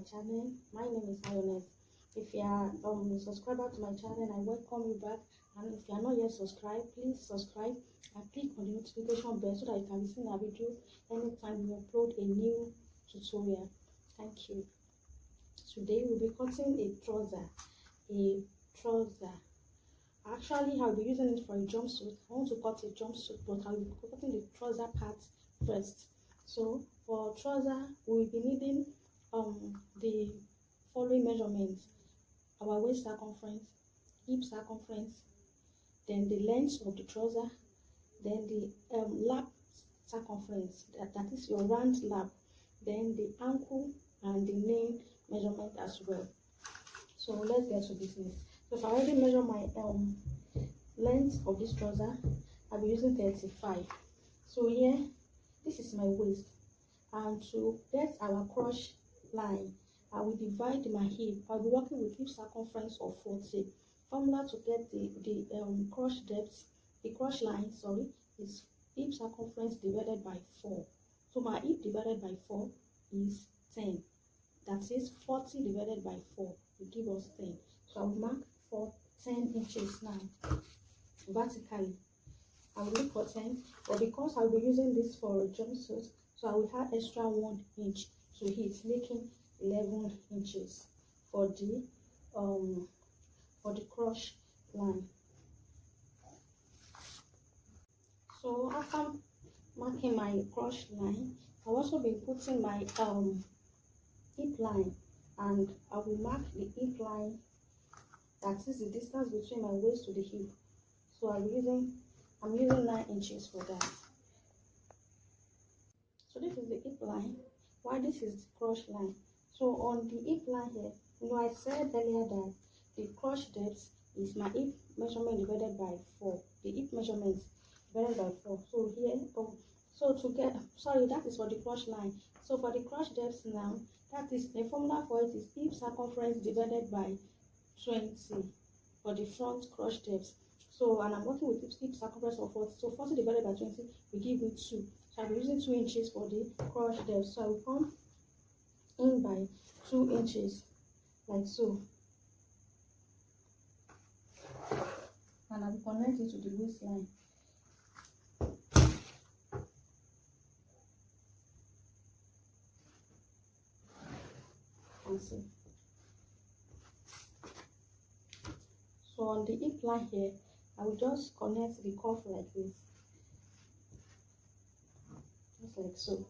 channel. My name is Ionet. If you are a subscriber to my channel, I welcome you back. And if you are not yet subscribed, please subscribe and click on the notification bell so that you can see our video anytime we upload a new tutorial. Thank you. Today we'll be cutting a trouser. Actually, I'll be using it for a jumpsuit. I want to cut a jumpsuit, but I'll be cutting the trouser part first. So for trouser, we will be needing the following measurements: our waist circumference, hip circumference, then the length of the trouser, then the lap circumference, that is your round lap, then the ankle and the knee measurement as well. So let's get to business. So if I already measure my length of this trouser, I'll be using 35. So here, this is my waist, and to get our crotch line, I will divide my hip. I'll be working with hip circumference of 40. Formula to get the crotch depth, the crotch line, sorry, is hip circumference divided by 4. So my hip divided by 4 is 10. That is 40 divided by 4 will give us 10. So I will mark for 10 inches now vertically. I will look for 10, but because I will be using this for a jumpsuit, so I will add extra 1 inch to it, making 11 inches for the crotch line. So after marking my crotch line, I'll also be putting my hip line, and I will mark the hip line, that is the distance between my waist to the hip. So I'm using 9 inches for that. So this is the hip line, while this is the crotch line. So on the hip line here, I said earlier that the crotch depth is my hip measurement divided by 4. The hip measurement divided by 4. So here, that is for the crotch line. So for the crotch depth now, that is the formula for it is hip circumference divided by 20 for the front crotch depth. So, and I'm working with hip circumference of 40. So 40 divided by 20 will give me 2. So I'll be using 2 inches for the crotch depth. So I will come in by 2 inches, like so. And I will connect it to the waistline. See. So on the hip line here, I will just connect the cuff like this, just like so.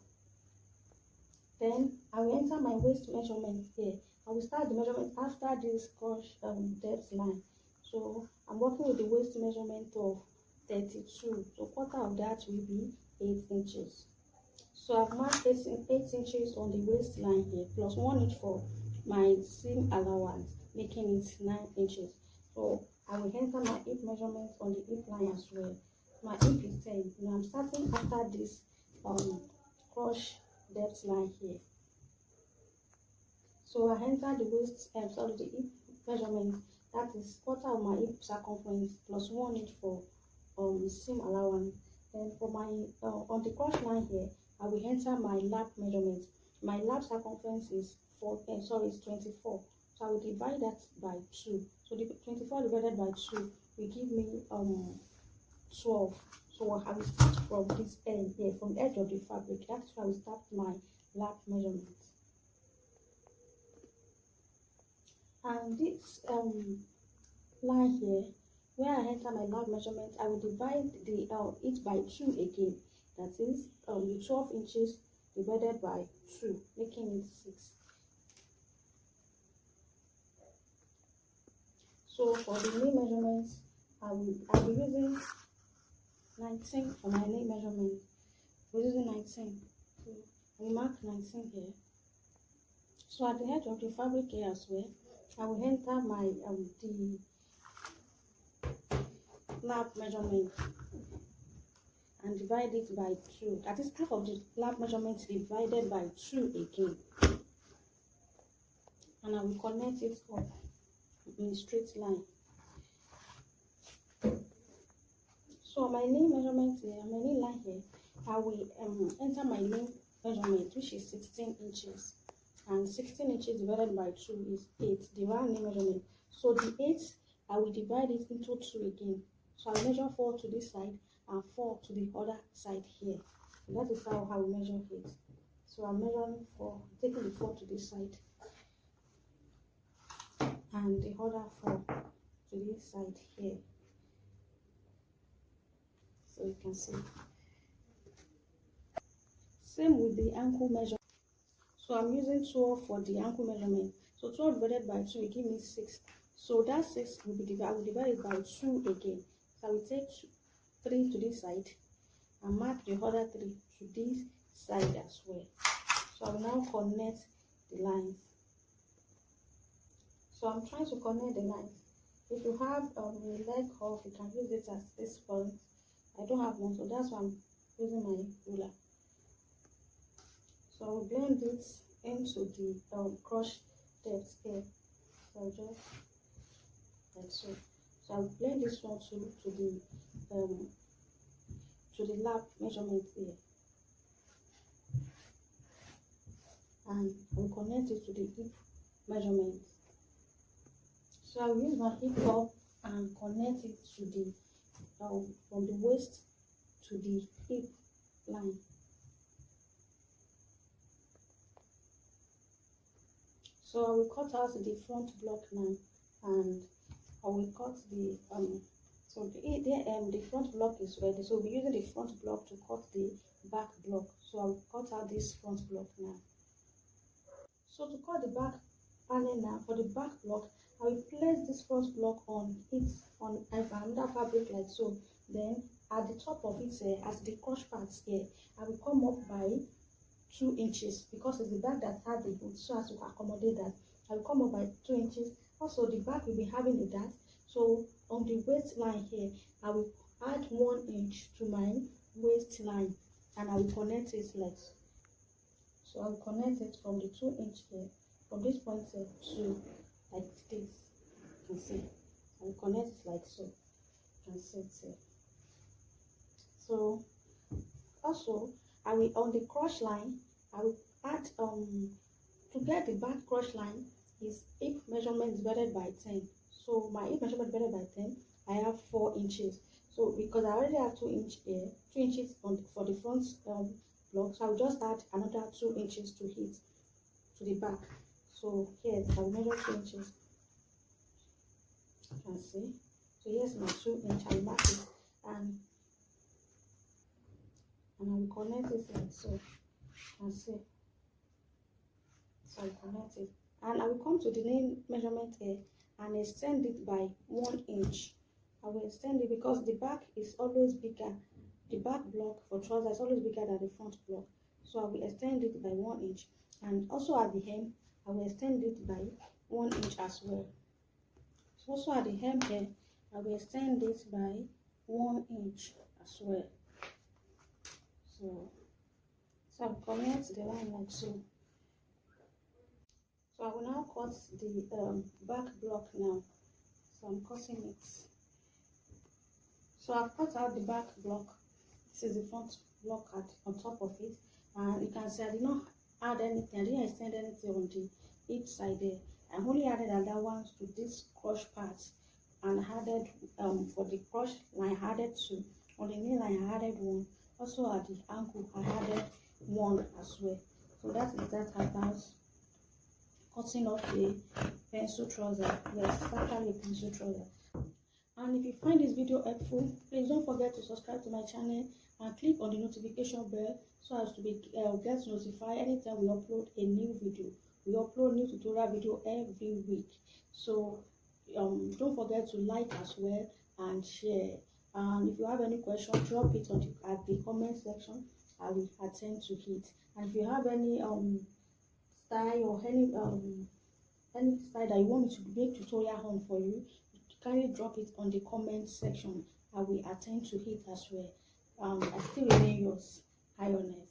Then I will enter my waist measurement here. I will start the measurement after this crotch depth line. So I'm working with the waist measurement of 32. So quarter of that will be 8 inches. So I've marked 8 inches on the waistline here, plus 1 inch for my seam allowance, making it 9 inches. So I will enter my hip measurement on the hip line as well. My hip is 10. Now I'm starting after this crotch depth line here. So I enter the the hip measurement, that is quarter of my hip circumference plus 1 inch for seam allowance. Then for my on the crotch line here, I will enter my lap measurement. My lap circumference is 24. So I will divide that by 2. So the 24 divided by 2 will give me 12. So I will start from this end here, from the edge of the fabric. That's where I will start my lap measurement. And this line here, where I enter my lap measurement, I will divide it by 2 again. That is the 12 inches divided by 2, making it 6. So for the knee measurements, I'll be using 19 for my knee measurement. We're using 19. So I will mark 19 here. So at the edge of the fabric here as well, I will enter my the lap measurement and divide it by 2. That is half of the lap measurement divided by 2 again. And I will connect it up in a straight line. So my knee measurement here, my knee line here, I will enter my knee measurement, which is 16 inches. and 16 inches divided by 2 is 8, the round measurement. So the 8, I will divide it into 2 again. So I measure 4 to this side and 4 to the other side here. And that is how I will measure it. So I'm measuring 4, taking the 4 to this side and the other 4 to this side here. So you can see. Same with the ankle measurement. So I'm using 12 for the ankle measurement. So 12 divided by 2 will give me 6. So that 6 will be divided. I will divide it by 2 again. So I will take 3 to this side and mark the other 3 to this side as well. So I will now connect the lines. So I'm trying to connect the lines. If you have a leg off, you can use it at this point. I don't have one, so that's why I'm using my ruler. So I'll blend it into the crush depth here. So just like so. So I'll blend this one to the lap measurement here, and I'll connect it to the hip measurement. So I'll use my hip up and connect it to the from the waist to the hip line. So I will cut out the front block now, and I will cut the the front block is ready. So we'll be using the front block to cut the back block. So I will cut out this front block now. So to cut the back panel now, for the back block, I will place this front block on another fabric like so. Then at the top of it, as the crush parts here, I will come up by 2 inches because it's the back that had the boot. So as to accommodate that, I will come up by 2 inches. Also, the back will be having the dart. So on the waistline here, I will add 1 inch to my waistline, and I will connect it like so. So I will connect it from the 2 inch here, from this point here to like this. You can see. I will connect it like so. You can see it here. So also, I will on the crush line, I will add to get the back crush line is hip measurement divided by 10. So my hip measurement divided by 10, I have 4 inches. So because I already have 2 inch here, 2 inches for the front block, so I will just add another 2 inches to it to the back. So here I will measure 2 inches. You can see. So here's my 2 inch. I will mark it and I will connect it like so. You can see. So I connect it, and I will come to the nail measurement here and extend it by 1 inch. I will extend it because the back is always bigger. The back block for trouser is always bigger than the front block. So I will extend it by 1 inch, and also at the hem, I will extend it by 1 inch as well. So also at the hem here, I will extend it by 1 inch as well. So I will connect the line like so. So I will now cut the back block now. So I'm cutting it. So I've cut out the back block. This is the front block on top of it, and you can see I did not add anything. I didn't extend anything on the hip side there. I only added another one to this crush part, and added for the crush line I added 2. On the knee line I added 1. Also at the ankle I added 1 as well. So that is that about cutting off a pencil trouser. Yes, actually a pencil trouser. And if you find this video helpful, please don't forget to subscribe to my channel and click on the notification bell so as to get notified anytime we upload a new video. We upload new tutorial video every week. So don't forget to like as well and share. And if you have any question, drop it at the comment section. I will attend to it. And if you have any style or any style that you want me to make tutorial on for you, kindly drop it on the comment section. I will attend to it as well. I still remain yours, Highness.